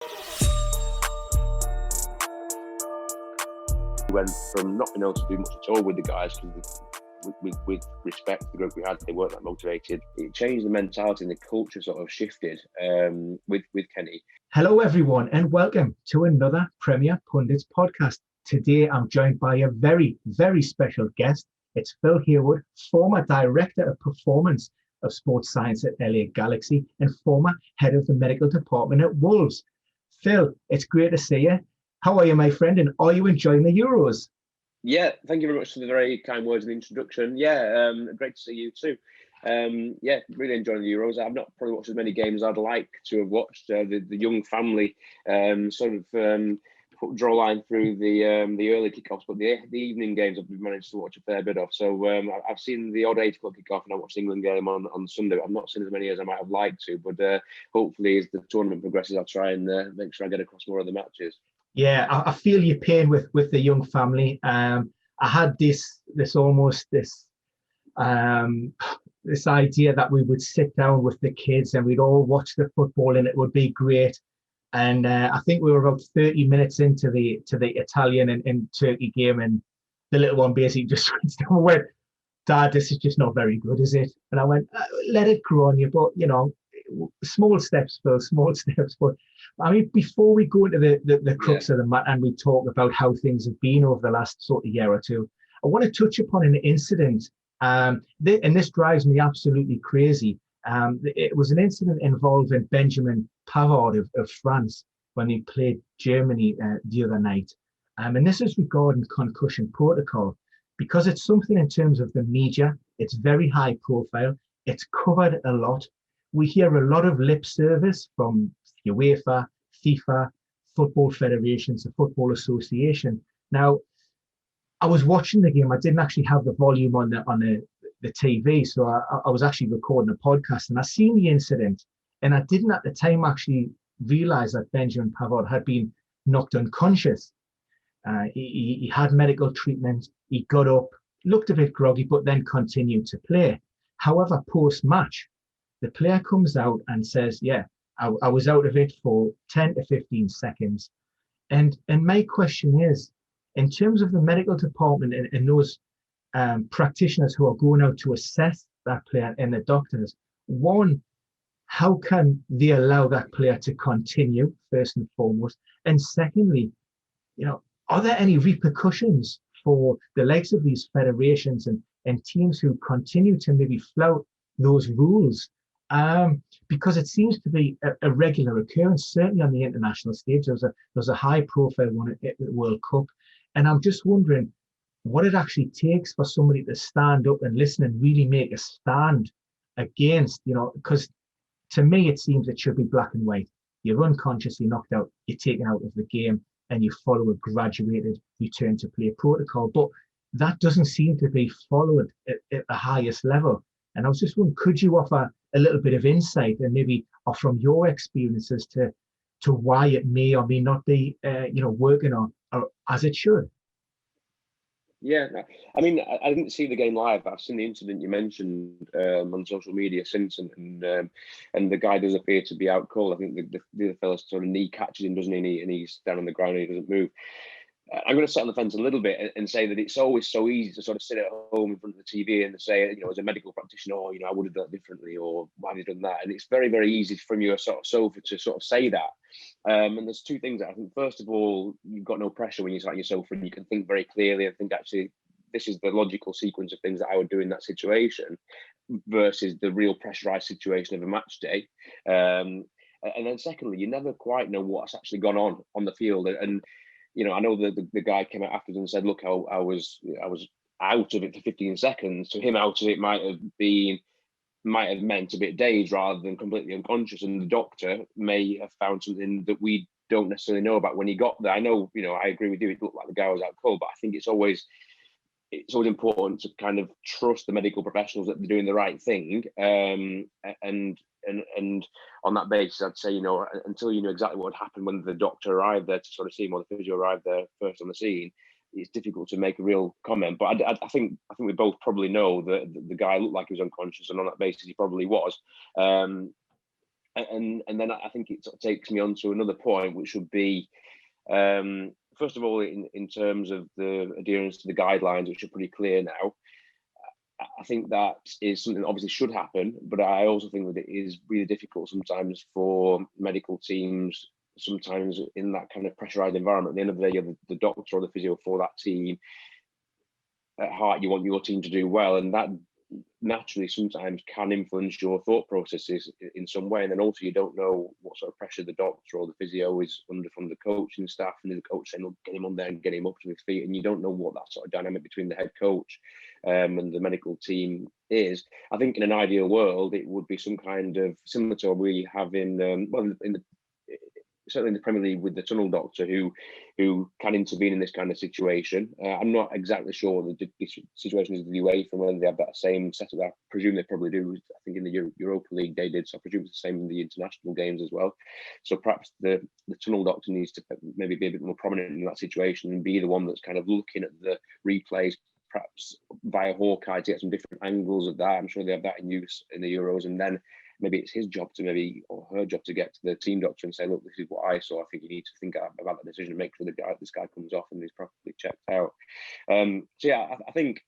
We went from not being able to do much at all with the guys because with respect to the group we had, they weren't that motivated. It changed the mentality and the culture sort of shifted with Kenny. Hello everyone and welcome to another Premier Pundits podcast. Today I'm joined by a very, very special guest. It's Phil Hayward, former Director of Performance of Sports Science at LA Galaxy and former Head of the Medical Department at Wolves. Phil, it's great to see you. How are you, my friend, and are you enjoying the Euros? Yeah, thank you very much for the very kind words in the introduction. Yeah, great to see you too. Yeah, really enjoying the Euros. I've not probably watched as many games as I'd like to have watched. The young family draw line through the early kickoffs, but the evening games I've managed to watch a fair bit of. So I've seen the odd 8 o'clock kickoff, and I watched the England game on Sunday. I've not seen as many as I might have liked to, but hopefully as the tournament progresses, I'll try and make sure I get across more of the matches. Yeah, I feel your pain with the young family. I had this idea that we would sit down with the kids and we'd all watch the football and it would be great. And I think we were about 30 minutes into the Italian and Turkey game, and the little one basically just went, "Dad, this is just not very good, is it?" And I went, "Let it grow on you, but small steps, Phil, small steps." But I mean, before we go into the crux of the matter and we talk about how things have been over the last sort of year or two, I want to touch upon an incident, and this drives me absolutely crazy. It was an incident involving Benjamin Pavard of France when he played Germany the other night. And this is regarding concussion protocol, because it's something in terms of the media. It's very high profile. It's covered a lot. We hear a lot of lip service from UEFA, FIFA, football federations, the Football Association. Now, I was watching the game. I didn't actually have the volume on the TV, so I was actually recording a podcast, and I seen the incident, and I didn't at the time actually realize that Benjamin Pavard had been knocked unconscious. He had medical treatment. He got up, looked a bit groggy, but then continued to play. However, post-match, the player comes out and says, "Yeah, I was out of it for 10 to 15 seconds." And my question is, in terms of the medical department and those practitioners who are going out to assess that player and the doctors, one, how can they allow that player to continue, first and foremost? And secondly, are there any repercussions for the likes of these federations and teams who continue to maybe flout those rules? Because it seems to be a regular occurrence, certainly on the international stage. There's a high profile one at the World Cup. And I'm just wondering what it actually takes for somebody to stand up and listen and really make a stand against, because to me, it seems it should be black and white. You're unconsciously knocked out, you're taken out of the game, and you follow a graduated return to play protocol. But that doesn't seem to be followed at the highest level. And I was just wondering, could you offer a little bit of insight and maybe from your experiences to why it may or may not be, working or as it should? Yeah, I mean, I didn't see the game live. I've seen the incident you mentioned on social media since, and the guy does appear to be out cold. I think the other fellow sort of knee catches him, doesn't he? And he's down on the ground and he doesn't move. I'm going to sit on the fence a little bit and say that it's always so easy to sort of sit at home in front of the TV and to say, as a medical practitioner, I would have done it differently, or why have you done that? And it's very, very easy from your sort of sofa to sort of say that. And there's two things that I think. First of all, you've got no pressure when you sit on your sofa and you can think very clearly and think, actually, this is the logical sequence of things that I would do in that situation versus the real pressurized situation of a match day. And then secondly, you never quite know what's actually gone on the field. And I know the guy came out afterwards and said, "Look, I was out of it for 15 seconds." So him out of it might have meant a bit dazed rather than completely unconscious. And the doctor may have found something that we don't necessarily know about when he got there. I know, I agree with you. It looked like the guy was out cold, but I think it's always important to kind of trust the medical professionals that they're doing the right thing. And on that basis, I'd say, until you know exactly what happened when the doctor arrived there to sort of see him, or the physio arrived there first on the scene, it's difficult to make a real comment. But I think we both probably know that the guy looked like he was unconscious, and on that basis, he probably was. And and then I think it sort of takes me on to another point, which would be, first of all, in terms of the adherence to the guidelines, which are pretty clear now. I think that is something that obviously should happen, but I also think that it is really difficult sometimes for medical teams, sometimes in that kind of pressurized environment. At the end of the day, you're the doctor or the physio for that team. At heart, you want your team to do well, and that naturally sometimes can influence your thought processes in some way. And then also you don't know what sort of pressure the doctor or the physio is under from the coaching staff, and the coach saying, "Look, get him on there and get him up to his feet," and you don't know what that sort of dynamic between the head coach and the medical team is. I think in an ideal world, it would be some kind of similar to what we have in certainly in the Premier League with the tunnel doctor who can intervene in this kind of situation. I'm not exactly sure what the situation is with the UEFA and whether they have that same setup. I presume they probably do. I think in the Europa League they did, so I presume it's the same in the international games as well. So perhaps the tunnel doctor needs to maybe be a bit more prominent in that situation and be the one that's kind of looking at the replays, perhaps via Hawkeye, to get some different angles of that. I'm sure they have that in use in the Euros, and then maybe it's his job to or her job to get to the team doctor and say, "Look, this is what I saw. I think you need to think about that decision and make sure this guy comes off and he's properly checked out." So yeah, I think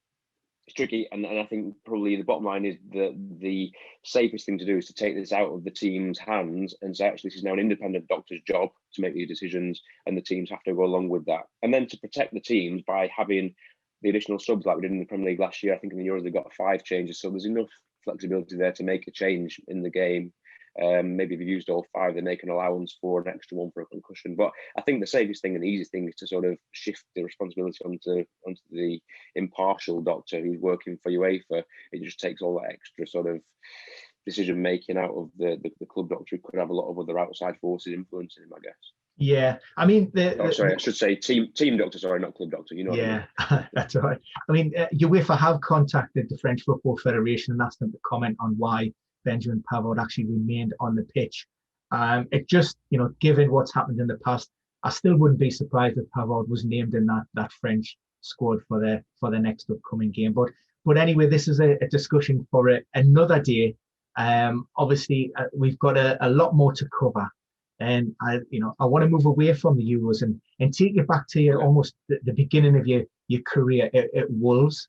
it's tricky, and I think probably the bottom line is that the safest thing to do is to take this out of the team's hands and say, actually, this is now an independent doctor's job to make these decisions, and the teams have to go along with that. And then to protect the teams by having the additional subs like we did in the Premier League last year. I think in the Euros they got 5 changes, so there's enough flexibility there to make a change in the game. Maybe if you've used all 5, they make an allowance for an extra one for a concussion. But I think the safest thing and the easiest thing is to sort of shift the responsibility onto the impartial doctor who's working for UEFA. It just takes all that extra sort of decision making out of the club doctor, who could have a lot of other outside forces influencing him, I guess. Yeah, I mean, I should say team doctor, sorry, not club doctor. You know. Yeah, what I mean? That's all right. I mean, UEFA have contacted the French Football Federation and asked them to comment on why Benjamin Pavard actually remained on the pitch. It just, given what's happened in the past, I still wouldn't be surprised if Pavard was named in that French squad for the next upcoming game. But anyway, this is a discussion for another day. Obviously, we've got a lot more to cover. And I want to move away from the Euros and take you back to almost the beginning of your career at Wolves.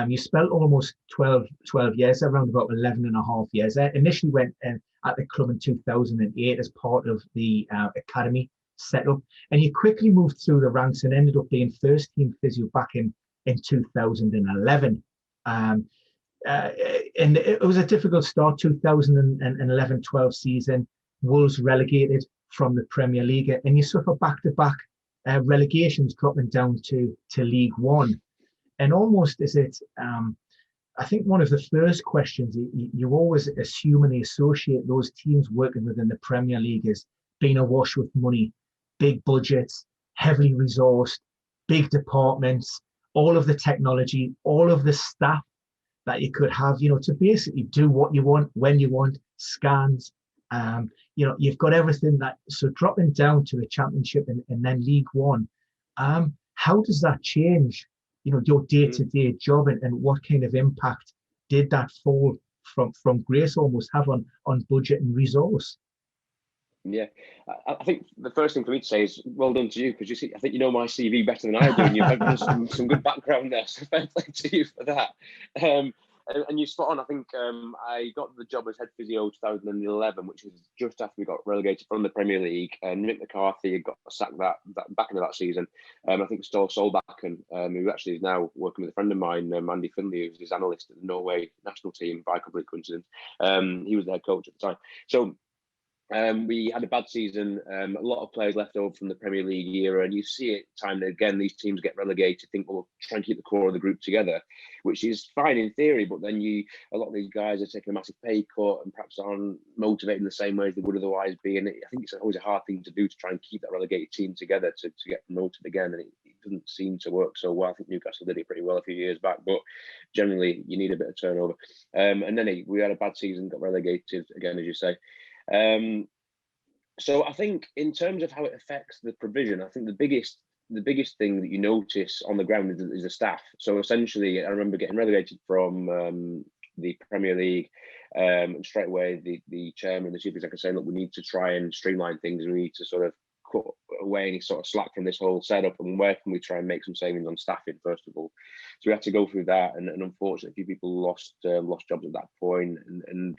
You spent almost 12 years, around about 11 and a half years. I initially went at the club in 2008 as part of the academy setup, and you quickly moved through the ranks and ended up being first-team physio back in 2011. And it was a difficult start, 2011-12 season. Wolves relegated from the Premier League, and you suffer back-to-back relegations, dropping down to League One. And almost is it, I think one of the first questions you always assume and associate those teams working within the Premier League as being awash with money, big budgets, heavily resourced, big departments, all of the technology, all of the staff that you could have, to basically do what you want, when you want, scans. You've got everything so dropping down to the Championship and then League One. How does that change, your day-to-day job, and what kind of impact did that fall from grace almost have on budget and resource? Yeah, I think the first thing for me to say is well done to you, because I think you know my CV better than I do, and you've had some good background there, so fair play to you for that. And you're spot on. I think I got the job as head physio 2011, which was just after we got relegated from the Premier League. And Mick McCarthy had got sacked that back into that season. I think Solbakken, who actually is now working with a friend of mine, Andy Finley, who's his analyst at the Norway national team by complete coincidence. He was the head coach at the time. So we had a bad season, a lot of players left over from the Premier League era, and you see it time and again, these teams get relegated, think, well, we'll try and keep the core of the group together, which is fine in theory, but then a lot of these guys are taking a massive pay cut and perhaps aren't motivated in the same way as they would otherwise be, and I think it's always a hard thing to do to try and keep that relegated team together to get promoted again, and it doesn't seem to work so well. I think Newcastle did it pretty well a few years back, but generally you need a bit of turnover. And then we had a bad season, got relegated again, as you say. So I think in terms of how it affects the provision, I think the biggest thing that you notice on the ground is the staff. So essentially, I remember getting relegated from the Premier League, And straight away, the chairman, the chief executive, saying, look, we need to try and streamline things. We need to sort of cut away any sort of slack from this whole setup, and where can we try and make some savings on staffing first of all. So we had to go through that, and unfortunately, a few people lost jobs at that point, and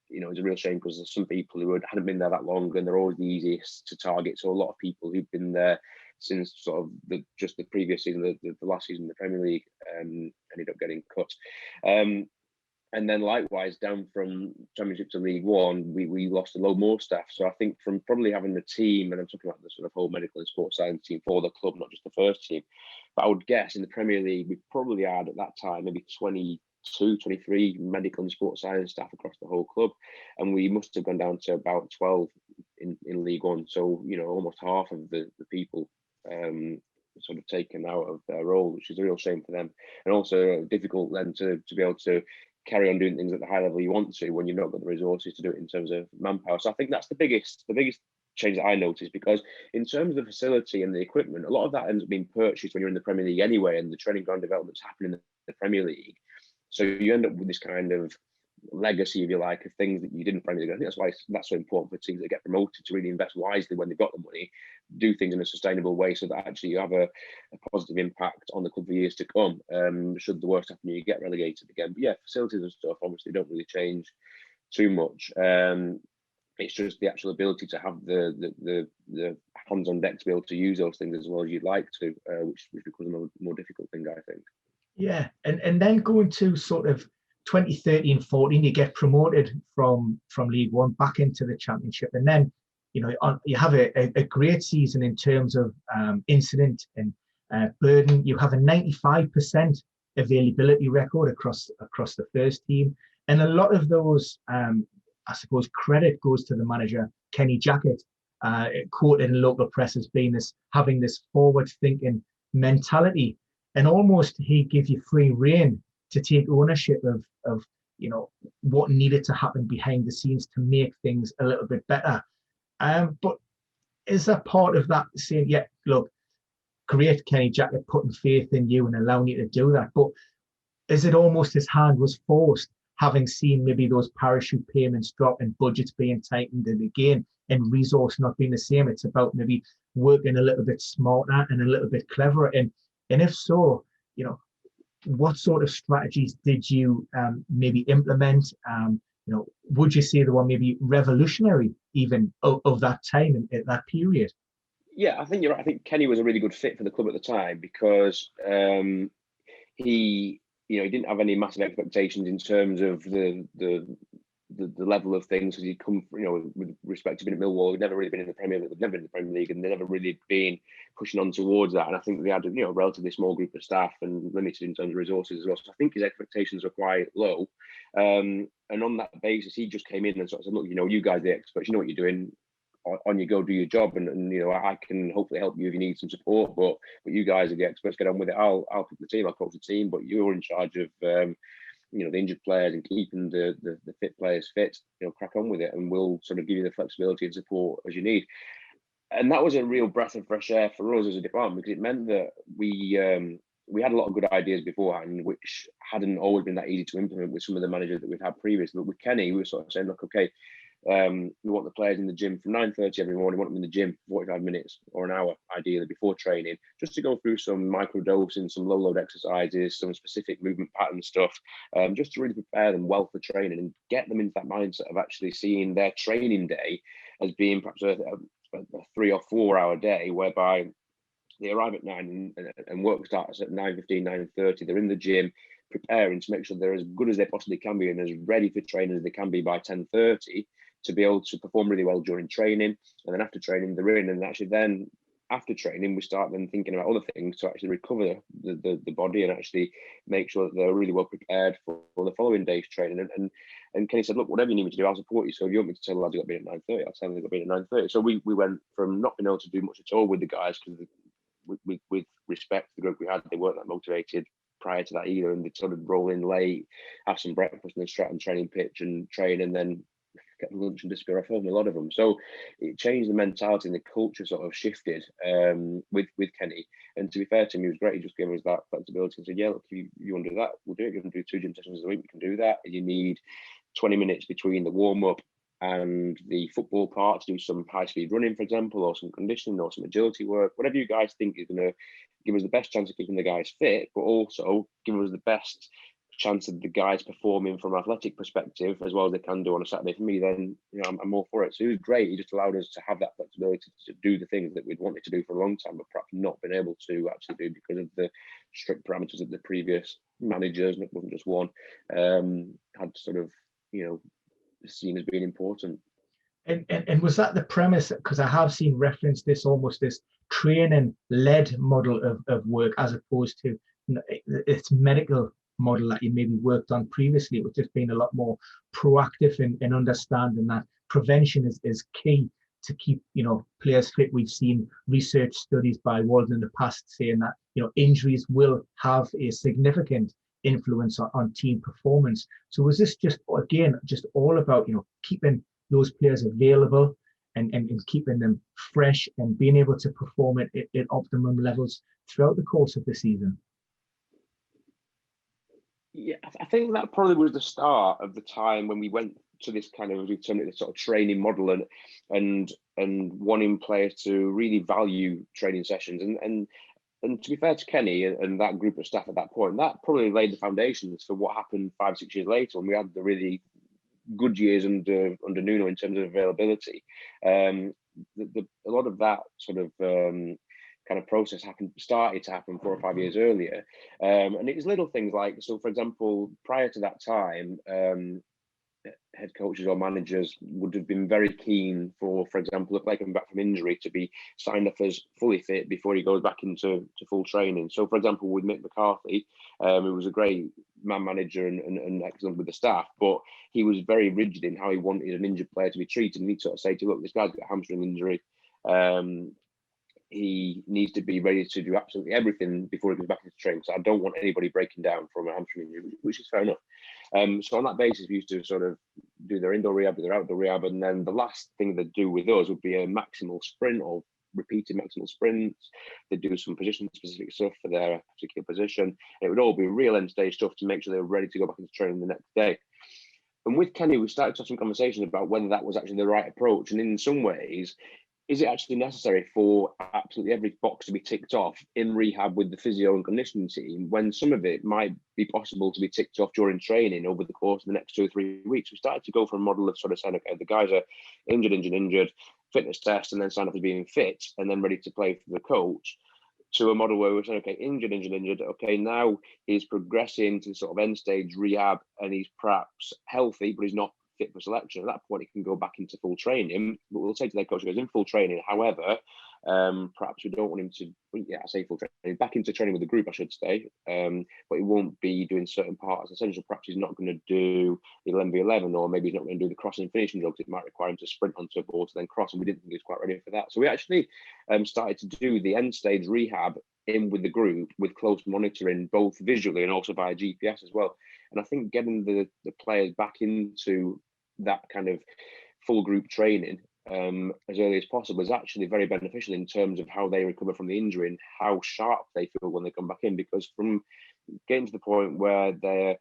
you know, it's a real shame because there's some people who hadn't been there that long, and they're always the easiest to target. So a lot of people who've been there since sort of the previous season, the last season in the Premier League, ended up getting cut. And then likewise, down from Championship to League One, we lost a load more staff. So I think from probably having the team, and I'm talking about the sort of whole medical and sports science team for the club, not just the first team, but I would guess in the Premier League, we probably had at that time maybe 22, 23 medical and sports science staff across the whole club. And we must have gone down to about 12 in League One. So, you know, almost half of the people sort of taken out of their role, which is a real shame for them. And also difficult then to be able to carry on doing things at the high level you want to when you've not got the resources to do it in terms of manpower. So I think that's the biggest change that I noticed, because in terms of the facility and the equipment, a lot of that ends up being purchased when you're in the Premier League anyway, and the training ground developments happen in the Premier League. So you end up with this kind of legacy, if you like, of things that you didn't Premier League. I think that's why that's so important for teams that get promoted to really invest wisely when they've got the money, do things in a sustainable way, so that actually you have a positive impact on the club for years to come. Should the worst happen, you get relegated again. But yeah, facilities and stuff obviously don't really change too much. It's just the actual ability to have the hands on deck to be able to use those things as well as you'd like to, which becomes a more difficult thing, I think. Yeah, and then going to sort of 2013-14, you get promoted from League One back into the Championship, and then you know you have a great season in terms of incident and burden. You have a 95% availability record across the first team, and a lot of those, I suppose, credit goes to the manager Kenny Jackett, quoted in local press as having this forward-thinking mentality, and almost he gives you free rein to take ownership of you know what needed to happen behind the scenes to make things a little bit better. But is that part of that saying, yeah, look, great, Kenny Jackett putting faith in you and allowing you to do that, but is it almost his hand was forced, having seen maybe those parachute payments drop and budgets being tightened and again and resource not being the same? It's about maybe working a little bit smarter and a little bit cleverer. And if so, you know, what sort of strategies did you maybe implement? You know, would you say they were maybe revolutionary even of that time and at that period? Yeah, I think you're right. I think Kenny was a really good fit for the club at the time because he didn't have any massive expectations in terms of the level of things, because he'd come, with respect to being at Millwall, he'd never really been in the Premier League, they'd never been in the Premier League, and they'd never really been pushing on towards that. And I think they had a relatively small group of staff and limited in terms of resources as well. So I think his expectations were quite low. And on that basis, he just came in and sort of said, look, you guys are the experts, you know what you're doing. On you go, do your job, and I can hopefully help you if you need some support, but you guys are the experts, get on with it. I'll pick the team, I'll coach the team, but you're in charge of the injured players and keeping the fit players fit. Crack on with it, and we'll sort of give you the flexibility and support as you need. And that was a real breath of fresh air for us as a department, because it meant that we had a lot of good ideas beforehand, which hadn't always been that easy to implement with some of the managers that we'd had previously. But with Kenny, we were sort of saying, look, okay, we want the players in the gym from 9:30 every morning. We want them in the gym for 45 minutes or an hour, ideally, before training, just to go through some micro dosing, some low load exercises, some specific movement pattern stuff, just to really prepare them well for training and get them into that mindset of actually seeing their training day as being perhaps a 3 or 4 hour day, whereby they arrive at 9 and work starts at 9:15, 9:30. They're in the gym preparing to make sure they're as good as they possibly can be and as ready for training as they can be by 10:30 to be able to perform really well during training. And then after training, they're in, and actually then after training, we start then thinking about other things to actually recover the body and actually make sure that they're really well prepared for the following day's training. And Kenny said, look, whatever you need me to do, I'll support you. So if you want me to tell the lads you've got to be at 9:30, I'll tell them they've got to be at 9:30. So we went from not being able to do much at all with the guys, because with respect to the group we had, they weren't that motivated prior to that either, and they'd sort of roll in late, have some breakfast in the Stratton training pitch and train, and then get lunch and disappear off home, a lot of them. So it changed the mentality, and the culture sort of shifted with Kenny. And to be fair to him, he was great. He just gave us that flexibility and said, yeah, look, if you want to do that, we'll do it. If you want to do 2 gym sessions a week, we can do that. If you need 20 minutes between the warm-up and the football part to do some high-speed running, for example, or some conditioning or some agility work, whatever you guys think is going to give us the best chance of keeping the guys fit, but also give us the best chance of the guys performing from an athletic perspective as well as they can do on a Saturday. For me, then I'm all for it. So it was great. He just allowed us to have that flexibility to do the things that we'd wanted to do for a long time, but perhaps not been able to actually do because of the strict parameters that the previous managers, and it wasn't just one, had sort of seen as being important. And was that the premise? Because I have seen reference this almost this training-led model of work as opposed to its medical model that you maybe worked on previously, which has been a lot more proactive in understanding that prevention is key to keep players fit. We've seen research studies by Walden in the past saying that injuries will have a significant influence on team performance. So was this just all about keeping those players available and keeping them fresh and being able to perform at optimum levels throughout the course of the season? Yeah, I think that probably was the start of the time when we went to this kind of, we termed it this sort of training model and wanting players to really value training sessions. And to be fair to Kenny and that group of staff at that point, that probably laid the foundations for what happened 5-6 years later when we had the really good years under Nuno in terms of availability. A lot of that sort of kind of process started to happen 4 or 5 years earlier, and it was little things like, so for example, prior to that time, head coaches or managers would have been very keen for example, a player coming back from injury to be signed off as fully fit before he goes back into full training. So for example, with Mick McCarthy, who was a great man manager and excellent with the staff, but he was very rigid in how he wanted an injured player to be treated. And he'd sort of say to, look, this guy's got a hamstring injury, he needs to be ready to do absolutely everything before he goes back into training. So I don't want anybody breaking down from a hamstring injury, which is fair enough. So on that basis, we used to sort of do their indoor rehab, their outdoor rehab, and then the last thing they'd do with us would be a maximal sprint or repeated maximal sprints. They'd do some position-specific stuff for their particular position. It would all be real end-stage stuff to make sure they were ready to go back into training the next day. And with Kenny, we started to have some conversations about whether that was actually the right approach. And in some ways, is it actually necessary for absolutely every box to be ticked off in rehab with the physio and conditioning team when some of it might be possible to be ticked off during training over the course of the next 2 or 3 weeks? We started to go for a model of sort of saying, okay, the guys are injured, fitness test, and then sign off as being fit and then ready to play for the coach, to a model where we're saying, okay, injured. Okay, now he's progressing to sort of end stage rehab and he's perhaps healthy, but he's not fit for selection. At that point, he can go back into full training. But we'll say to their coach, he goes in full training. However, perhaps we don't want him to, I say full training, back into training with the group, I should say. But he won't be doing certain parts. Essentially, perhaps he's not going to do the 11v11, or maybe he's not going to do the crossing and finishing drugs. It might require him to sprint onto a ball to then cross, and we didn't think he was quite ready for that. So we actually started to do the end stage rehab in with the group with close monitoring, both visually and also via GPS as well. And I think getting the players back into that kind of full group training as early as possible is actually very beneficial in terms of how they recover from the injury and how sharp they feel when they come back in. Because from getting to the point where they're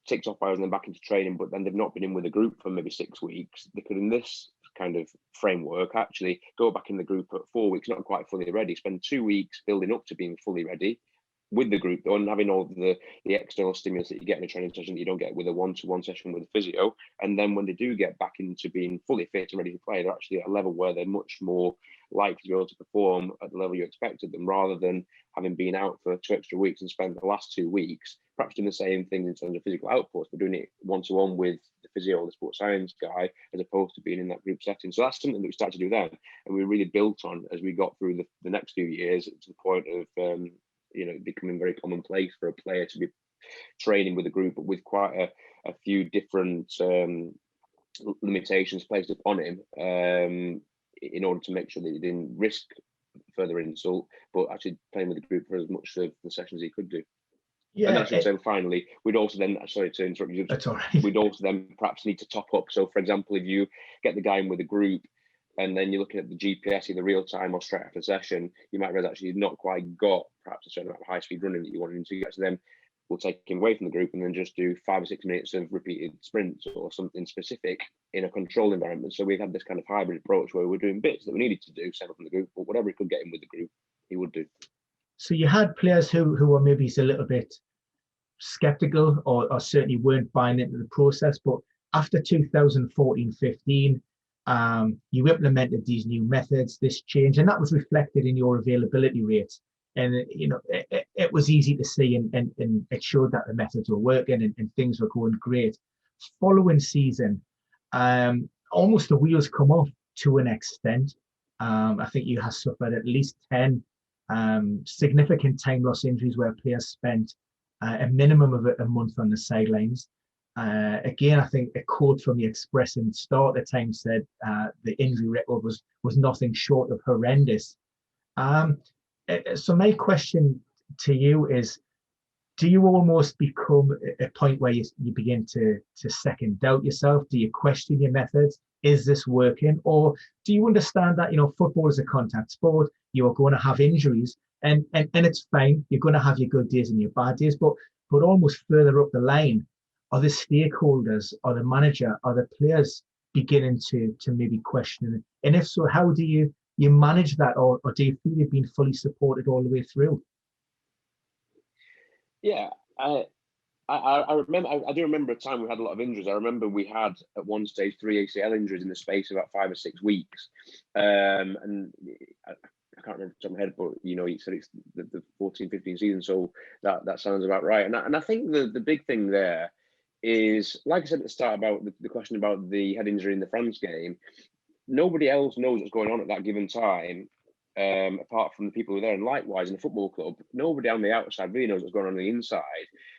ticked off by us and then back into training, but then they've not been in with a group for maybe 6 weeks, they could, in this kind of framework, actually go back in the group at 4 weeks, not quite fully ready, spend 2 weeks building up to being fully ready with the group, though, and having all the external stimulus that you get in a training session that you don't get with a one-to-one session with a physio. And then when they do get back into being fully fit and ready to play, they're actually at a level where they're much more likely to be able to perform at the level you expected them, rather than having been out for 2 extra weeks and spent the last 2 weeks perhaps doing the same thing in terms of physical outputs, but doing it one-to-one with the physio or the sports science guy, as opposed to being in that group setting. So that's something that we started to do then, and we really built on as we got through the next few years, to the point of becoming very commonplace for a player to be training with a group, but with quite a few different limitations placed upon him in order to make sure that he didn't risk further insult, but actually playing with the group for as much of the sessions he could do. Yeah, and I should say finally, we'd also then, sorry to interrupt you, that's all right. We'd also then perhaps need to top up. So for example, if you get the guy in with a group and then you're looking at the GPS either real time or straight after session, you might realize actually you've not quite got perhaps a certain amount of high speed running that you wanted him to get. So then we'll take him away from the group and then just do 5 or 6 minutes of repeated sprints or something specific in a controlled environment. So we had this kind of hybrid approach where we're doing bits that we needed to do separate from the group, but whatever he could get in with the group, he would do. So you had players who were maybe a little bit skeptical or certainly weren't buying into the process, but after 2014-15, you implemented these new methods, this change, and that was reflected in your availability rates. And it was easy to see, and it showed that the methods were working and things were going great. Following season, almost the wheels come off to an extent. I think you have suffered at least 10 significant time loss injuries where players spent a minimum of a month on the sidelines. Again, I think a quote from the Express in the start at the time said the injury record was nothing short of horrendous. So my question to you is, do you almost become a point where you begin to second doubt yourself? Do you question your methods? Is this working? Or do you understand that, football is a contact sport, you are going to have injuries, and it's fine, you're going to have your good days and your bad days, but almost further up the line, are the stakeholders, or the manager, or the players beginning to maybe question it? And if so, how do you manage that, or do you feel you've been fully supported all the way through? Yeah, I do remember a time we had a lot of injuries. I remember we had at one stage 3 ACL injuries in the space of about 5 or 6 weeks. And I can't remember off the top of my head, but you said it's the 14-15 season, so that sounds about right. And I think the big thing there is, like I said at the start about the question about the head injury in the France game, nobody else knows what's going on at that given time, apart from the people who are there. And likewise, in a football club, nobody on the outside really knows what's going on the inside.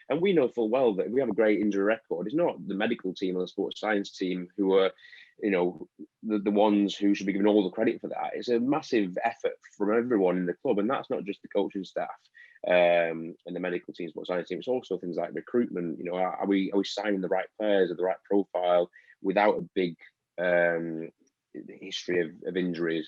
And we know full well that if we have a great injury record, it's not the medical team or the sports science team who are, the ones who should be given all the credit for that. It's a massive effort from everyone in the club, and that's not just the coaching staff and the medical team, sports science team. It's also things like recruitment. Are we signing the right players of the right profile without a big history of injuries?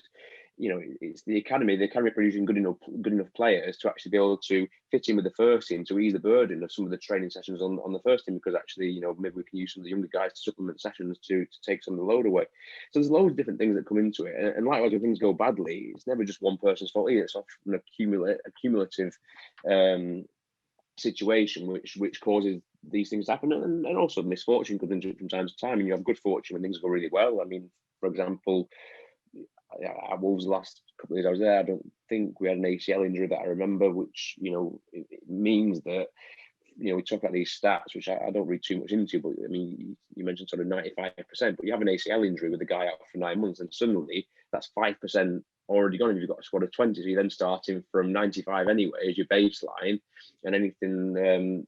It's the academy producing good enough players to actually be able to fit in with the first team, to ease the burden of some of the training sessions on the first team, because actually, maybe we can use some of the younger guys to supplement sessions to take some of the load away. So there's loads of different things that come into it. And likewise, when things go badly, it's never just one person's fault either. It's often a cumulative situation which causes these things to happen. And also misfortune comes into it from time to time. And you have good fortune when things go really well. I mean, for example, at Wolves the last couple of years I was there, I don't think we had an ACL injury that I remember, which it means that we talk about these stats, which I don't read too much into, but I mean, you mentioned sort of 95%, but you have an ACL injury with a guy out for 9 months, and suddenly that's 5% already gone. If you've got a squad of 20, so you're then starting from 95 anyway as your baseline, and anything,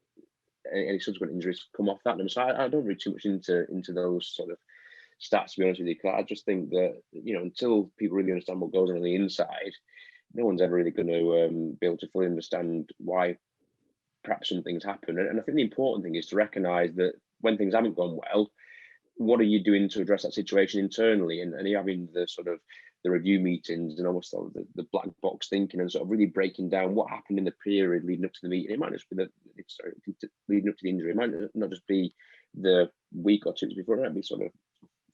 any subsequent injuries come off that number. So I don't read too much into those sort of stats, to be honest with you, because I just think that until people really understand what goes on the inside, no one's ever really going to be able to fully understand why perhaps some things happen. And I think the important thing is to recognise that when things haven't gone well, what are you doing to address that situation internally? And are you having the sort of the review meetings and almost sort of the black box thinking, and sort of really breaking down what happened in the period leading up to the meeting? It might just be leading up to the injury. It might not just be the week or two before. It might be sort of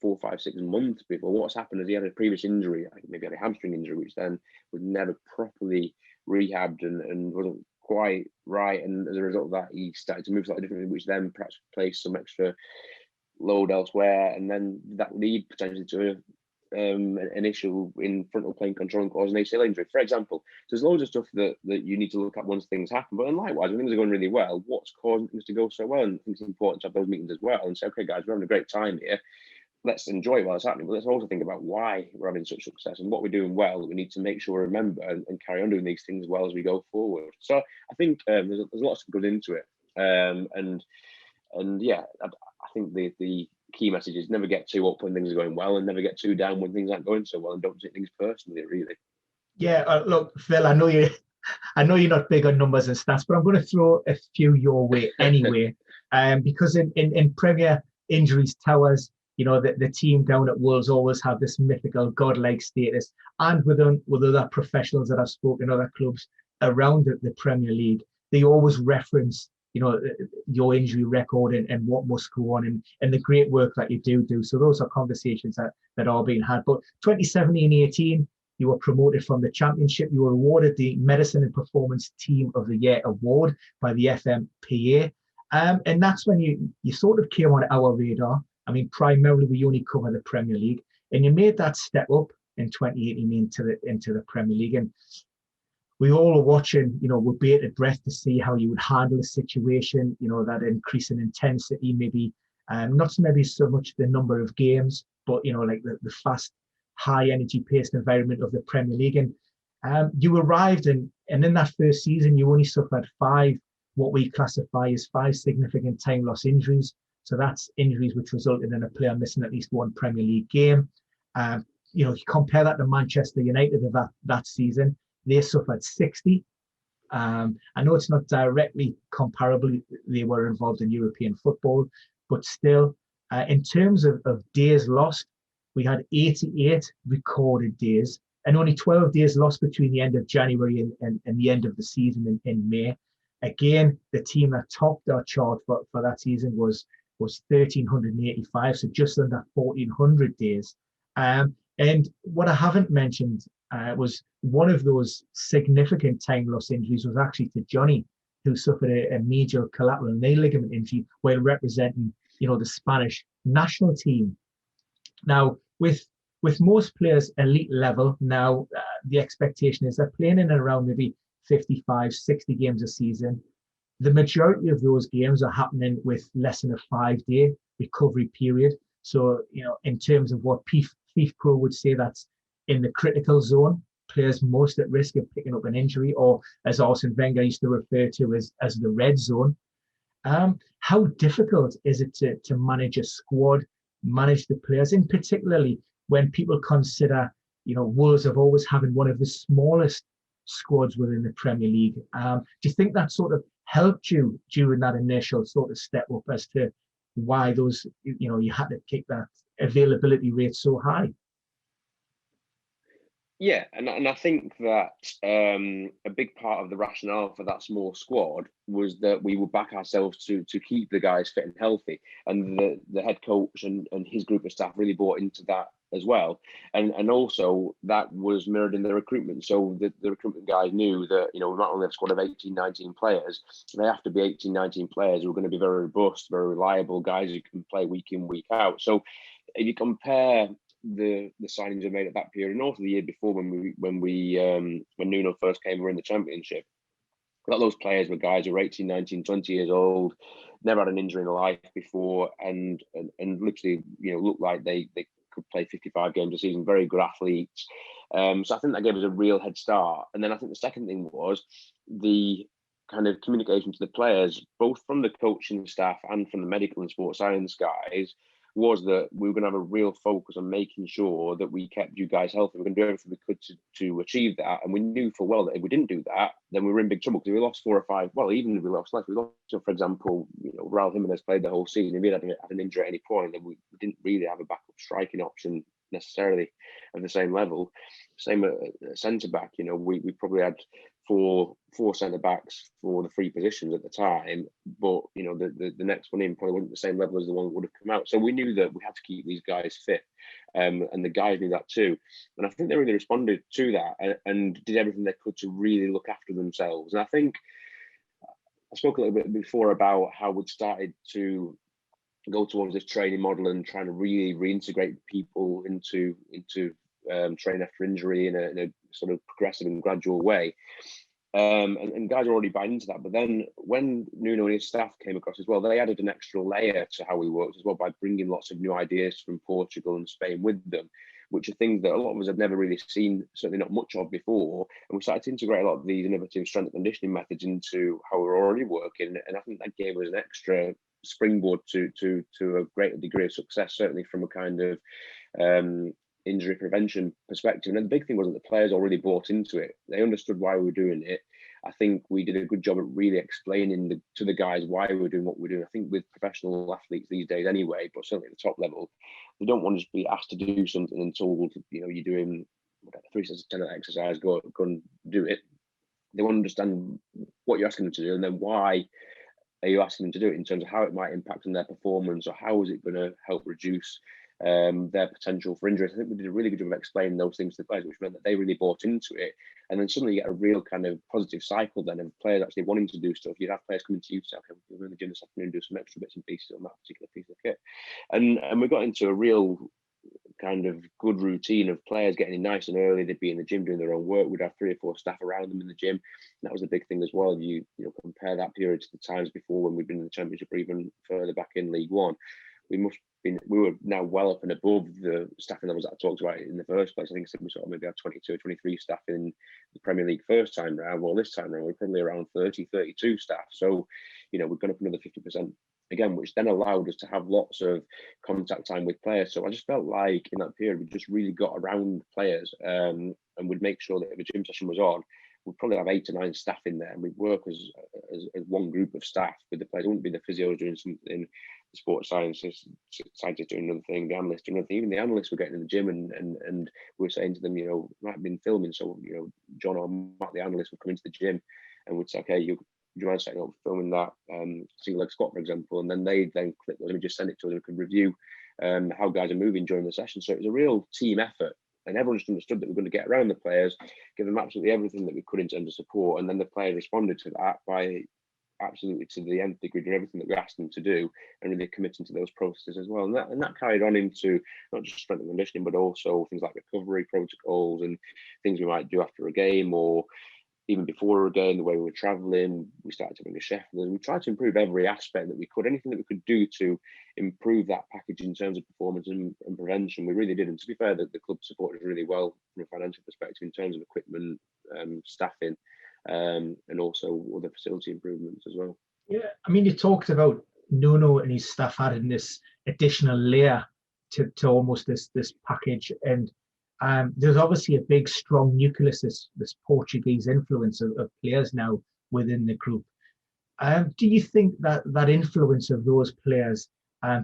4, 5, 6 months before. What's happened is he had a previous injury, like maybe had a hamstring injury, which then was never properly rehabbed and wasn't quite right. And as a result of that, he started to move slightly differently, which then perhaps placed some extra load elsewhere. And then that lead potentially to an issue in frontal plane control and cause an ACL injury, for example. So there's loads of stuff that you need to look at once things happen. But then likewise, when things are going really well, what's causing things to go so well? And I think it's important to have those meetings as well and say, okay, guys, we're having a great time here. Let's enjoy it while it's happening, but let's also think about why we're having such success and what we're doing well. We need to make sure we remember and carry on doing these things well as we go forward. So I think there's lots that goes into it. And yeah, I think the key message is never get too up when things are going well, and never get too down when things aren't going so well, and don't take things personally, really. Yeah, look, Phil, I know you're not big on numbers and stats, but I'm going to throw a few your way anyway, because in Premier, injuries towers. The team down at Wolves always have this mythical godlike status, and with other professionals that I've spoken, other clubs around the Premier League, they always reference your injury record and what must go on and the great work that you do. So those are conversations that are being had. But 2017-18, you were promoted from the championship. You were awarded the Medicine and Performance Team of the Year award by the FMPA. And that's when you sort of came on our radar. I mean, primarily we only cover the Premier League, and you made that step up in 2018 into the Premier League. And we all are watching, with bated breath to see how you would handle the situation, that increase in intensity, maybe not maybe so much the number of games, but, like the fast, high energy paced environment of the Premier League. And you arrived and in that first season, you only suffered what we classify as 5 significant time loss injuries. So that's injuries which resulted in a player missing at least one Premier League game. You compare that to Manchester United of that season. They suffered 60. I know it's not directly comparable. They were involved in European football, but still, in terms of days lost, we had 88 recorded days and only 12 days lost between the end of January and the end of the season in May. Again, the team that topped our chart for that season was 1,385, so just under 1,400 days. And what I haven't mentioned was one of those significant time loss injuries was actually to Johnny, who suffered a major collateral knee ligament injury while representing, the Spanish national team. Now, with most players elite level now, the expectation is they're playing in and around maybe 55, 60 games a season. The majority of those games are happening with less than a 5-day recovery period. So, in terms of what FIFPro would say, that's in the critical zone, players most at risk of picking up an injury, or as Arsene Wenger used to refer to as the red zone. How difficult is it to manage a squad, manage the players, and particularly when people consider, Wolves have always having one of the smallest squads within the Premier League. Do you think that sort of helped you during that initial sort of step up as to why those, you had to keep that availability rate so high? Yeah, and I think that a big part of the rationale for that small squad was that we would back ourselves to keep the guys fit and healthy, and the head coach and his group of staff really bought into that as well, and also that was mirrored in the recruitment. So the recruitment guys knew that we might only have a squad of 18, 19 players. They have to be 18, 19 players who are going to be very robust, very reliable guys who can play week in, week out. So if you compare the signings we made at that period and also the year before when Nuno first came, we were in the Championship. A lot of those players were guys who were 18, 19, 20 years old, never had an injury in their life before, and literally looked like they could play 55 games a season, very good athletes. So I think that gave us a real head start. And then I think the second thing was the kind of communication to the players, both from the coaching staff and from the medical and sports science guys, was that we were going to have a real focus on making sure that we kept you guys healthy. We're going to do everything we could to achieve that. And we knew full well that if we didn't do that, then we were in big trouble, because we lost 4 or 5. Well, even if we lost less, for example, Raul Jimenez played the whole season. If he had an injury at any point, then we didn't really have a backup striking option necessarily at the same level. Same at centre back. We probably had four centre backs for the 3 positions at the time, but the next one in probably wasn't the same level as the one that would have come out. So we knew that we had to keep these guys fit, and the guys knew that too. And I think they really responded to that and did everything they could to really look after themselves. And I think I spoke a little bit before about how we'd started to go towards this training model and trying to really reintegrate people into training after injury in a sort of progressive and gradual way. And guys are already buying into that. But then when Nuno and his staff came across as well, they added an extra layer to how we worked as well by bringing lots of new ideas from Portugal and Spain with them, which are things that a lot of us have never really seen, certainly not much of before. And we started to integrate a lot of these innovative strength and conditioning methods into how we're already working. And I think that gave us an extra springboard to a greater degree of success, certainly from a kind of injury prevention perspective. And the big thing was that the players already bought into it. They understood why we were doing it. I think we did a good job at really explaining to the guys why we were doing what we're doing. I think with professional athletes these days anyway, but certainly at the top level, they don't want to just be asked to do something and told, you're doing 3 sets of 10 exercise, go and do it. They want to understand what you're asking them to do and then why are you asking them to do it in terms of how it might impact on their performance, or how is it going to help reduce their potential for injury? I think we did a really good job of explaining those things to the players, which meant that they really bought into it. And then suddenly you get a real kind of positive cycle then of players actually wanting to do stuff. You'd have players coming to you to say, okay, we're in the gym this afternoon and do some extra bits and pieces on that particular piece of kit. And we got into a real kind of good routine of players getting in nice and early. They'd be in the gym doing their own work. We'd have 3 or 4 staff around them in the gym. And that was a big thing as well. You compare that period to the times before when we'd been in the Championship or even further back in League One. We were now well up and above the staffing levels that I talked about in the first place. I think we sort of maybe had 22 or 23 staff in the Premier League first time round. Well, this time round we're probably around 30, 32 staff. So, we've gone up another 50%. Again, which then allowed us to have lots of contact time with players. So I just felt like in that period, we just really got around players, and would make sure that if a gym session was on, we'd probably have 8 to 9 staff in there, and we'd work as one group of staff with the players. It wouldn't be the physios doing something, the sports scientists doing another thing, the analysts doing another thing. Even the analysts were getting in the gym, and we were saying to them, might have been filming, so John or Matt, the analyst, would come into the gym, and we'd say, okay, do you mind setting up filming that single leg squat, for example, and then they click those images, send it to us, and we could review how guys are moving during the session. So it was a real team effort, and everyone just understood that we're going to get around the players, give them absolutely everything that we could in terms of support, and then the players responded to that by absolutely to the nth degree doing everything that we asked them to do, and really committing to those processes as well. And that carried on into not just strength and conditioning, but also things like recovery protocols and things we might do after a game, or even before a game, the way we were traveling. We started to bring a chef, and we tried to improve every aspect that we could, anything that we could do to improve that package in terms of performance and prevention. We really did. And to be fair, the club supported us really well from a financial perspective in terms of equipment, staffing, and also other facility improvements as well. Yeah, I mean, you talked about Nuno and his staff adding this additional layer to almost this package, and there's obviously a big, strong nucleus, this Portuguese influence of players now within the group. Do you think that influence of those players,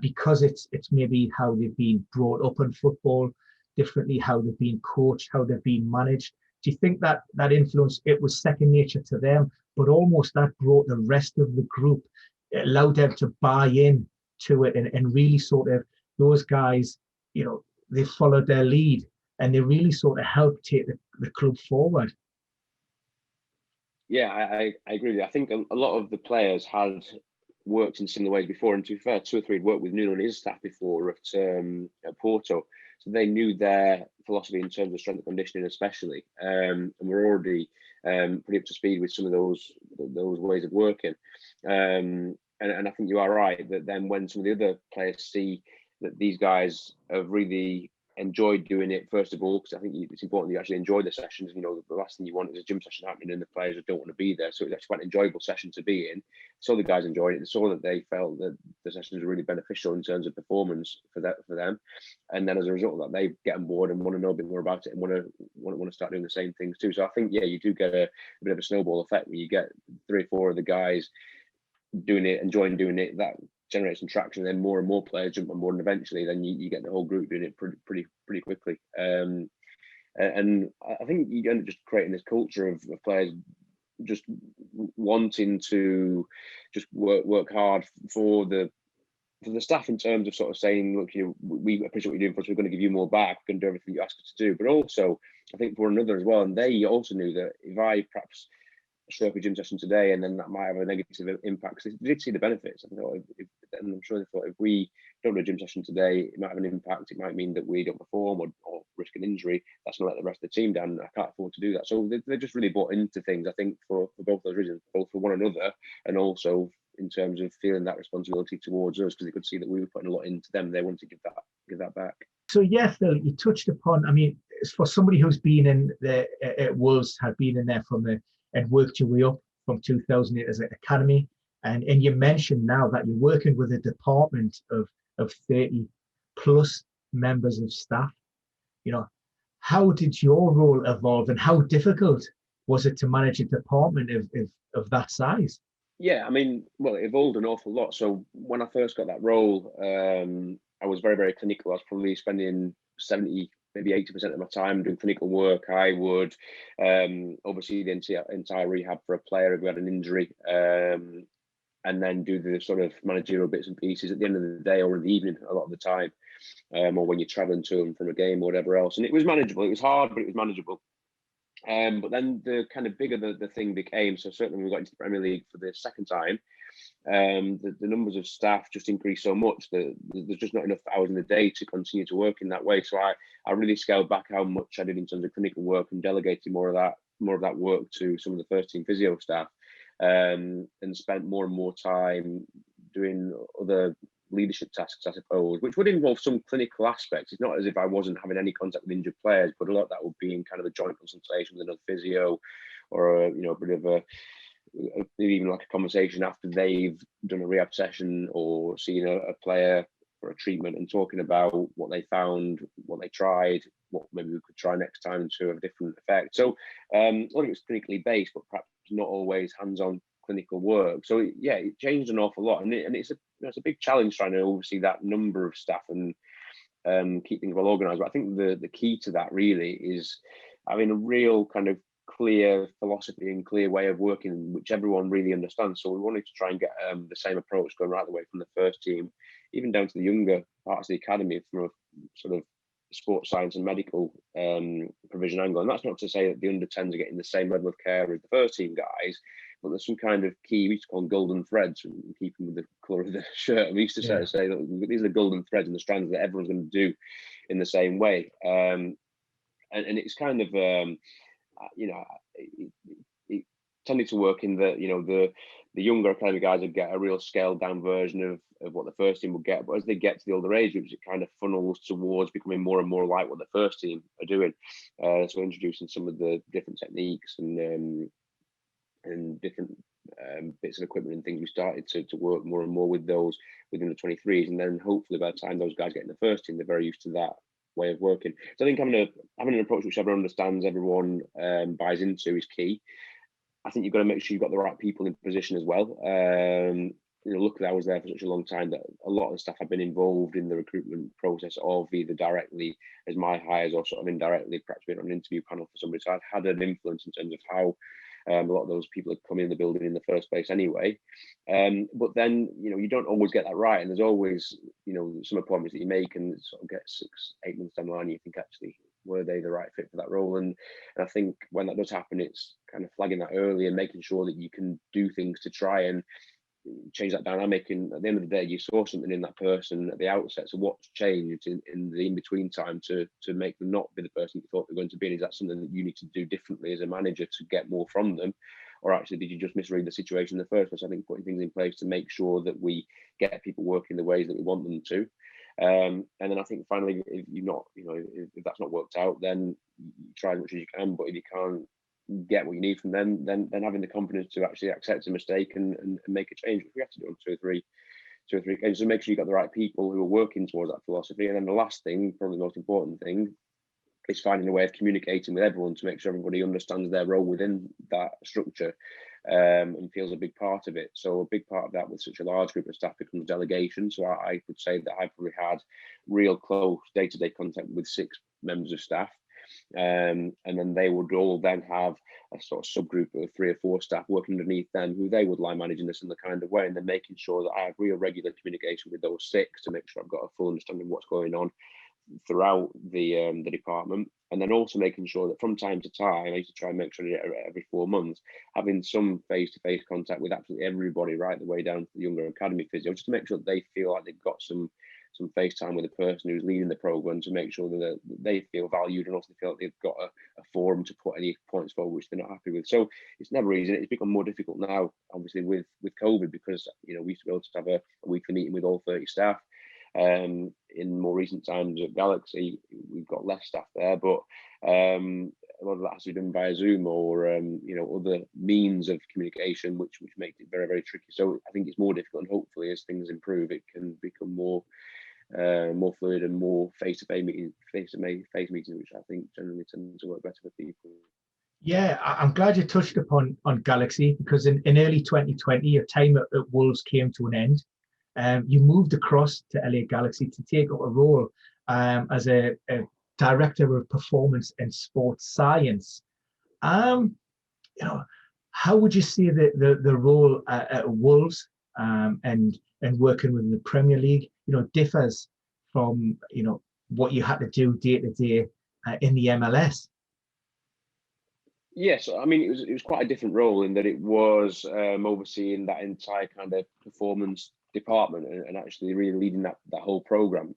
because it's maybe how they've been brought up in football differently, how they've been coached, how they've been managed, do you think that influence, it was second nature to them, but almost that brought the rest of the group, it allowed them to buy in to it, and really sort of, those guys, they followed their lead, and they really sort of helped take the club forward? Yeah, I agree with you. I think a lot of the players had worked in similar ways before, and to be fair, 2 or 3 had worked with Nuno and his staff before at Porto, so they knew their philosophy in terms of strength and conditioning especially, and we're already pretty up to speed with some of those ways of working. And I think you are right that then when some of the other players see that these guys have really enjoyed doing it, first of all, because I think it's important that you actually enjoy the sessions. The last thing you want is a gym session happening and the players don't want to be there. So it's actually quite an enjoyable session to be in. So the guys enjoyed it. They saw that they felt that the sessions were really beneficial in terms of performance for them. And then as a result of that, they get on board and want to know a bit more about it and want to start doing the same things too. So I think, yeah, you do get a bit of a snowball effect when you get 3 or 4 of the guys doing it, enjoying doing it. That generate some traction, and then more and more players jump on board, and eventually then you get the whole group doing it pretty quickly. And I think you end up just creating this culture of players just wanting to just work hard for the staff, in terms of sort of saying, look, we appreciate what you're doing for us, we're going to give you more back, we're going to do everything you ask us to do. But also I think for another as well, and they also knew that if I perhaps show up a gym session today, and then that might have a negative impact, because they did see the benefits. And I'm sure they thought, if we don't do a gym session today, it might have an impact. It might mean that we don't perform or risk an injury. That's going to let the rest of the team down. I can't afford to do that. So they just really bought into things, I think, for both those reasons, both for one another and also in terms of feeling that responsibility towards us, because they could see that we were putting a lot into them. They wanted to give that back. So yeah, Phil, you touched upon, I mean, for somebody who's been in at Wolves, had been in there and worked your way up from 2008 as an academy, and you mentioned now that you're working with a department of 30 plus members of staff. How did your role evolve, and how difficult was it to manage a department of that size? Yeah, I mean, well, it evolved an awful lot. So when I first got that role, I was very, very clinical. I was probably spending 70, maybe 80% of my time doing clinical work. I would oversee the entire rehab for a player who had an injury. and then do the sort of managerial bits and pieces at the end of the day or in the evening a lot of the time, or when you're travelling to and from a game or whatever else. And it was manageable. It was hard, but it was manageable. But then the kind of bigger the thing became, so certainly when we got into the Premier League for the second time, the numbers of staff just increased so much that there's just not enough hours in the day to continue to work in that way. So I really scaled back how much I did in terms of clinical work and delegated more of that work to some of the first team physio staff, and spent more and more time doing other leadership tasks, I suppose, which would involve some clinical aspects. It's not as if I wasn't having any contact with injured players, but a lot of that would be in kind of a joint consultation with another physio, or a bit of a even like a conversation after they've done a rehab session or seen a player for a treatment, and talking about what they found, what they tried, what maybe we could try next time to have a different effect. So I think it was clinically based, but perhaps not always hands-on clinical work. So yeah, it changed an awful lot, and it's a big challenge trying to oversee that number of staff and keep things well organised. But I think the key to that really is having a real kind of clear philosophy and clear way of working, which everyone really understands. So we wanted to try and get the same approach going right the way from the first team, even down to the younger parts of the academy, from a sort of sports science and medical provision angle. And that's not to say that the under 10s are getting the same level of care as the first team guys, but there's some kind of key, we used to call them golden threads, keeping with the colour of the shirt. And we used to say that these are the golden threads and the strands that everyone's going to do in the same way. And it's kind of, it tended to work in that, the younger academy guys would get a real scaled down version of what the first team would get. But as they get to the older age groups, it kind of funnels towards becoming more and more like what the first team are doing. So introducing some of the different techniques and different bits of equipment and things, we started to work more and more with those within the 23s. And then hopefully by the time those guys get in the first team, they're very used to that way of working. So I think having an approach which everyone understands, everyone buys into, is key. I think you've got to make sure you've got the right people in position as well. Luckily I was there for such a long time that a lot of the staff have been involved in the recruitment process, of either directly as my hires or sort of indirectly, perhaps being on an interview panel for somebody. So I've had an influence in terms of how a lot of those people have come in the building in the first place anyway. But then, you don't always get that right. And there's always, some appointments that you make and sort of get 6-8 months down the line, you think, actually, were they the right fit for that role? And I think when that does happen, it's kind of flagging that early and making sure that you can do things to try and change that dynamic. And at the end of the day, you saw something in that person at the outset. So what's changed in the in-between time to make them not be the person you thought they were going to be? And is that something that you need to do differently as a manager to get more from them? Or actually, did you just misread the situation in the first place? I think putting things in place to make sure that we get people working the ways that we want them to. And then I think finally, if that's not worked out, then you try as much as you can. But if you can't get what you need from them, then having the confidence to actually accept a mistake and make a change, which we have to do on two or three occasions. So make sure you got the right people who are working towards that philosophy. And then the last thing, probably the most important thing, is finding a way of communicating with everyone to make sure everybody understands their role within that structure and feels a big part of it. So a big part of that with such a large group of staff becomes delegation. So I would say that I've probably had real close day-to-day contact with 6 members of staff. And then they would all then have a sort of subgroup of 3 or 4 staff working underneath them, who they would line managing this in the kind of way, and then making sure that I have real regular communication with those 6 to make sure I've got a full understanding of what's going on throughout the department. And then also making sure that from time to time, I used to try and make sure that every 4 months, having some face-to-face contact with absolutely everybody, right the way down to the younger academy physio, just to make sure that they feel like they've got some face time with the person who's leading the program, to make sure that they feel valued and also feel like they've got a forum to put any points forward which they're not happy with. So it's never easy. It's become more difficult now, obviously, with COVID, because we used to be able to have a weekly meeting with all 30 staff. In more recent times at Galaxy, we've got less staff there, but a lot of that has to be done via Zoom or other means of communication, which makes it very, very tricky. So I think it's more difficult, and hopefully as things improve, it can become more fluid and more face-to-face meetings, which I think generally tend to work better for people. Yeah, I'm glad you touched upon Galaxy, because in early 2020, your time at Wolves came to an end. You moved across to LA Galaxy to take up a role as a director of performance and sports science. How would you see the role at Wolves and working within the Premier League, differs from what you had to do day to day in the MLS. Yes, I mean it was quite a different role in that it was overseeing that entire kind of performance department and actually really leading that whole program.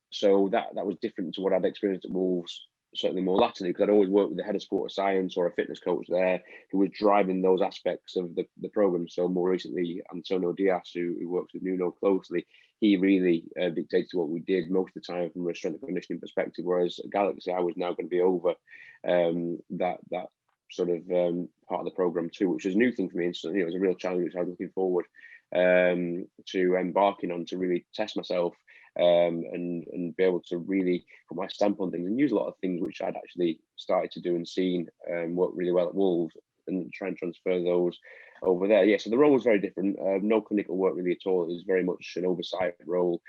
So that was different to what I'd experienced at Wolves, certainly more latterly, because I'd always worked with the head of sport science or a fitness coach there who was driving those aspects of the program. So more recently, Antonio Diaz, who works with Nuno closely, he really dictated what we did most of the time from a strength and conditioning perspective. Whereas at Galaxy, I was now going to be over that sort of part of the program too, which was a new thing for me. And so, it was a real challenge which I was looking forward to embarking on, to really test myself and be able to really put my stamp on things and use a lot of things which I'd actually started to do and seen work really well at Wolves, and try and transfer those over there. Yeah, so the role was very different. No clinical work really at all. It was very much an oversight role.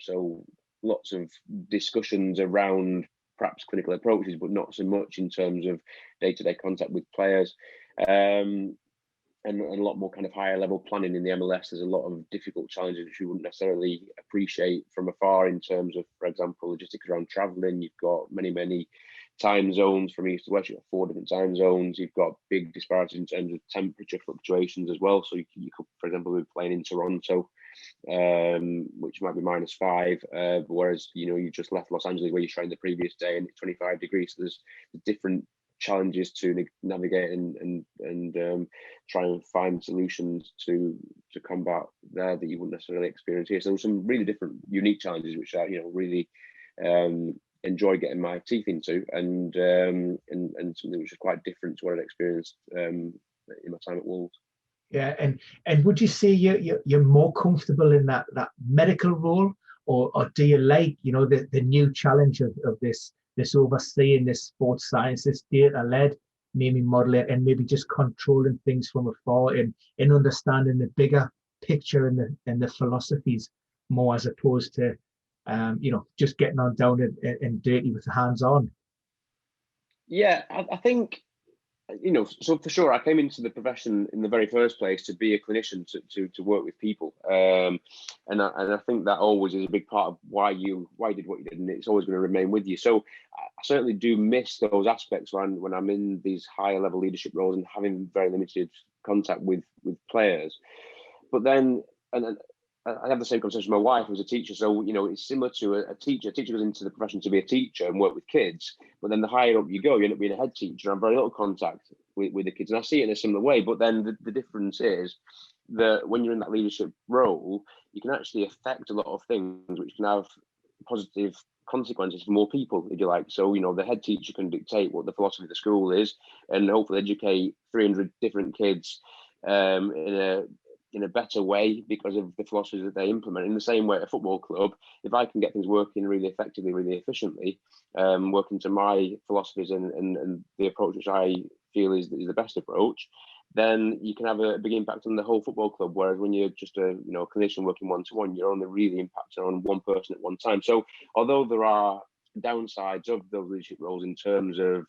So lots of discussions around perhaps clinical approaches, but not so much in terms of day-to-day contact with players. And a lot more kind of higher level planning in the MLS. There's a lot of difficult challenges which you wouldn't necessarily appreciate from afar in terms of, for example, logistics around traveling. You've got many time zones from east to west. You've got 4 different time zones. You've got big disparities in terms of temperature fluctuations as well. So you could, for example, be playing in Toronto, which might be -5, whereas you just left Los Angeles where you trained the previous day and it's 25 degrees. So there's different challenges to navigate and try and find solutions to combat there that you wouldn't necessarily experience here. So there's some really different, unique challenges which I really enjoy getting my teeth into, and something which is quite different to what I'd experienced in my time at Wolves. Yeah, and would you say you're more comfortable in that medical role, or do you like the new challenge of this overseeing this sports science, this data-led maybe modeling, and maybe just controlling things from afar and understanding the bigger picture and the philosophies more, as opposed to just getting on down and dirty with the hands on? Yeah, I think so for sure, I came into the profession in the very first place to be a clinician, to work with people, and I think that always is a big part of why you did what you did, and it's always going to remain with you. So I certainly do miss those aspects when I'm in these higher level leadership roles and having very limited contact with players. But then, and I have the same conversation with my wife, who's a teacher. So, it's similar to a teacher. A teacher goes into the profession to be a teacher and work with kids. But then the higher up you go, you end up being a head teacher and very little contact with the kids. And I see it in a similar way. But then the difference is that when you're in that leadership role, you can actually affect a lot of things which can have positive consequences for more people, if you like. So, the head teacher can dictate what the philosophy of the school is and hopefully educate 300 different kids in a better way because of the philosophies that they implement. In the same way at a football club, if I can get things working really effectively, really efficiently, working to my philosophies and the approach which I feel is the best approach, then you can have a big impact on the whole football club. Whereas when you're just a clinician working one-to-one, you're only really impacting on one person at one time. So although there are downsides of those leadership roles in terms of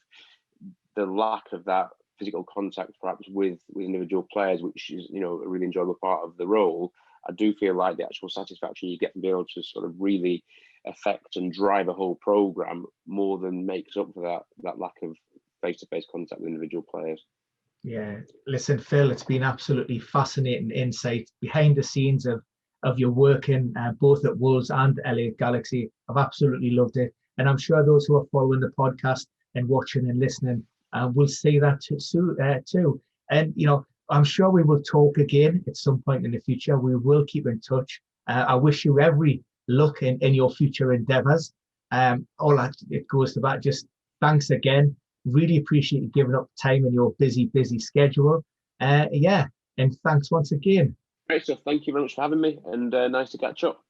the lack of that physical contact perhaps with individual players, which is a really enjoyable part of the role, I do feel like the actual satisfaction you get from being able to sort of really affect and drive a whole program more than makes up for that lack of face-to-face contact with individual players. Yeah, listen, Phil, it's been absolutely fascinating insight behind the scenes of your working both at Wolves and LA Galaxy. I've absolutely loved it, and I'm sure those who are following the podcast and watching and listening will see that too. And I'm sure we will talk again at some point in the future. We will keep in touch. I wish you every luck in your future endeavours. All that it goes to that. Just thanks again. Really appreciate you giving up time in your busy schedule. And thanks once again. Great stuff. Thank you very much for having me, and nice to catch up.